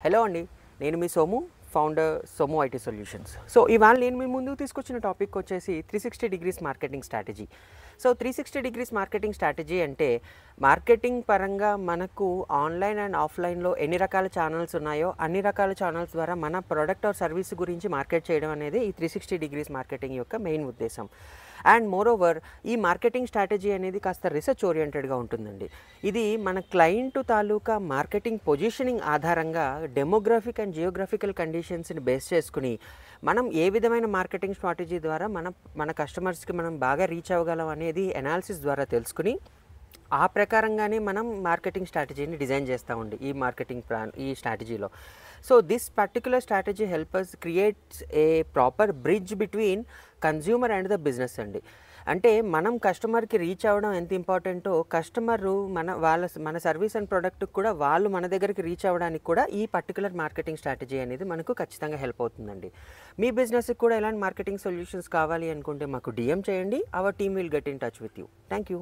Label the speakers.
Speaker 1: Hello అండి, నేను మీ Somu, founder Somu IT solutions. So ఇవాళ నేను మీ ముందుకు తీసుకొచ్చిన టాపిక్ వచ్చేసి 360 degrees marketing strategy. So 360 degrees marketing strategy అంటే మార్కెటింగ్ పరంగా మనకు ఆన్లైన్ అండ్ ఆఫ్లైన్లో ఎన్ని రకాల ఛానల్స్ ఉన్నాయో అన్ని రకాల ఛానల్స్ ద్వారా మన ప్రోడక్ట్ ఆర్ సర్వీస్ గురించి మార్కెట్ చేయడం అనేది ఈ 360 డిగ్రీస్ మార్కెటింగ్ యొక్క మెయిన్ ఉద్దేశం. అండ్ మోర్ ఓవర్ ఈ మార్కెటింగ్ స్ట్రాటజీ అనేది కాస్త రీసెర్చ్ ఓరియంటెడ్గా ఉంటుందండి. ఇది మన క్లయింట్ తాలూకా మార్కెటింగ్ పొజిషనింగ్ ఆధారంగా డెమోగ్రఫిక్ అండ్ జియోగ్రఫికల్ కండిషన్స్ని బేస్ చేసుకుని మనం ఏ విధమైన మార్కెటింగ్ స్ట్రాటజీ ద్వారా మన కస్టమర్స్కి మనం బాగా రీచ్ అవ్వగలం అనేది అనాలిసిస్ ద్వారా తెలుసుకుని ఆ ప్రకారంగానే మనం మార్కెటింగ్ స్ట్రాటజీని డిజైన్ చేస్తామండి ఈ మార్కెటింగ్ ప్లాన్ ఈ స్ట్రాటజీలో. So this particular strategy help us creates a proper bridge between consumer and the business అండి. అంటే మనం కస్టమర్కి రీచ్ అవ్వడం ఎంత ఇంపార్టెంటో కస్టమరు మన సర్వీస్ అండ్ ప్రోడక్ట్కి కూడా వాళ్ళు మన దగ్గరికి రీచ్ అవ్వడానికి కూడా ఈ పర్టికులర్ మార్కెటింగ్ స్ట్రాటజీ అనేది మనకు ఖచ్చితంగా హెల్ప్ అవుతుందండి. మీ బిజినెస్కి కూడా ఎలాంటి మార్కెటింగ్ సొల్యూషన్స్ కావాలి అనుకుంటే మాకు DM చేయండి. Our team will get in touch with you. Thank you.